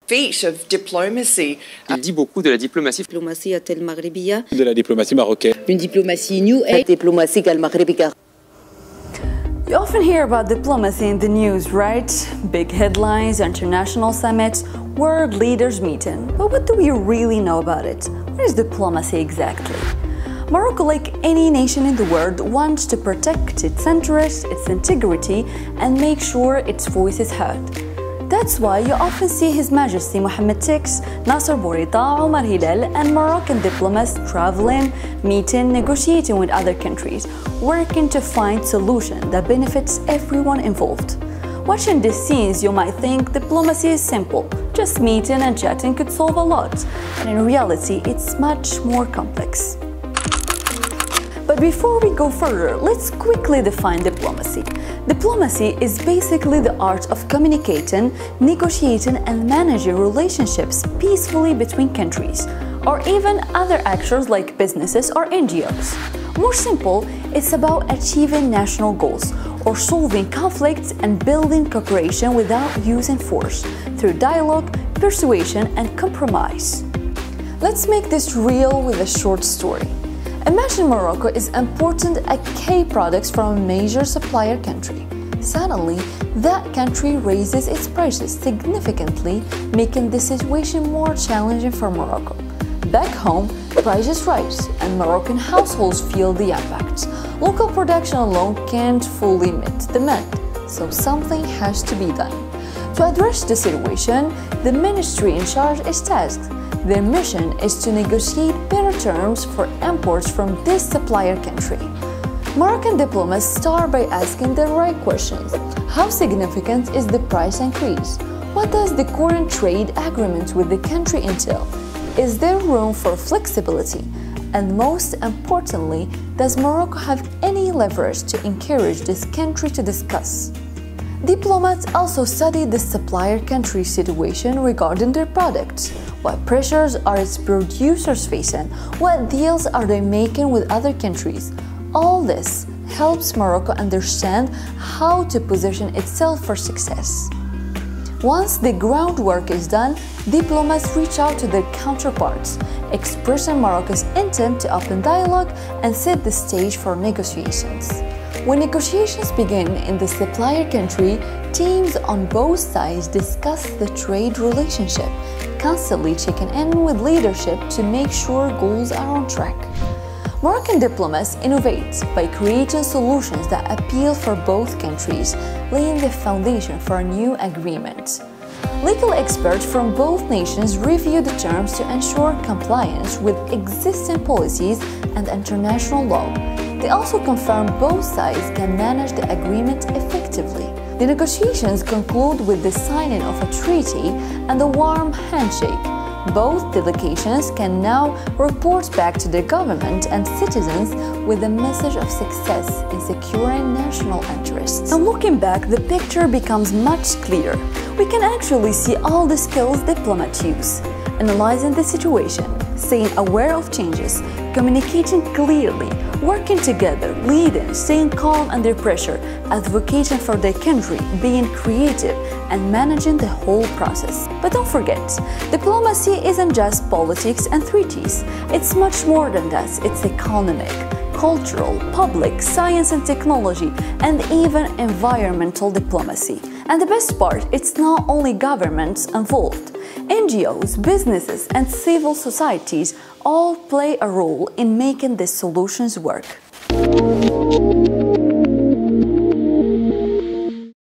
feat of diplomacy. Il dit beaucoup de la diplomatie. De la diplomatie marocaine. Une diplomatie nouvel. diplomatie المغربية. You often hear about diplomacy in the news, right? Big headlines, international summits, world leaders meeting. But what do we really know about it? What is diplomacy exactly? Morocco, like any nation in the world, wants to protect its interests, its integrity, and make sure its voice is heard. That's why you often see His Majesty Mohammed VI, Nasser Bourita, Omar Hilal, and Moroccan diplomats traveling, meeting, negotiating with other countries, working to find solutions that benefits everyone involved. Watching these scenes, you might think diplomacy is simple, just meeting and chatting could solve a lot, but in reality, it's much more complex. But before we go further, let's quickly define diplomacy. Diplomacy is basically the art of communicating, negotiating, and managing relationships peacefully between countries, or even other actors like businesses or NGOs. More simple, it's about achieving national goals, or solving conflicts and building cooperation without using force, through dialogue, persuasion, and compromise. Let's make this real with a short story. Imagine Morocco is importing a key products from a major supplier country. Suddenly, that country raises its prices significantly, making the situation more challenging for Morocco. Back home, prices rise, and Moroccan households feel the impact. Local production alone can't fully meet demand, so something has to be done. To address the situation, the ministry in charge is tasked. Their mission is to negotiate better terms for imports from this supplier country. Moroccan diplomats start by asking the right questions. How significant is the price increase? What does the current trade agreement with the country entail? Is there room for flexibility? And most importantly, does Morocco have any leverage to encourage this country to discuss? Diplomats also study the supplier country's situation regarding their products. What pressures are its producers facing? What deals are they making with other countries? All this helps Morocco understand how to position itself for success. Once the groundwork is done, diplomats reach out to their counterparts, expressing Morocco's intent to open dialogue and set the stage for negotiations. When negotiations begin in the supplier country, teams on both sides discuss the trade relationship, constantly checking in with leadership to make sure goals are on track. Moroccan diplomats innovate by creating solutions that appeal for both countries, laying the foundation for a new agreement. Legal experts from both nations review the terms to ensure compliance with existing policies and international law. They also confirm both sides can manage the agreement effectively. The negotiations conclude with the signing of a treaty and a warm handshake. Both delegations can now report back to their government and citizens with a message of success in securing national interests. Now looking back, the picture becomes much clearer. We can actually see all the skills diplomats use: analyzing the situation, staying aware of changes, communicating clearly, working together, leading, staying calm under pressure, advocating for their country, being creative, and managing the whole process. But don't forget, diplomacy isn't just politics and treaties. It's much more than that. It's economic, cultural, public, science and technology, and even environmental diplomacy. And the best part, it's not only governments involved. NGOs, businesses, and civil societies all play a role in making these solutions work.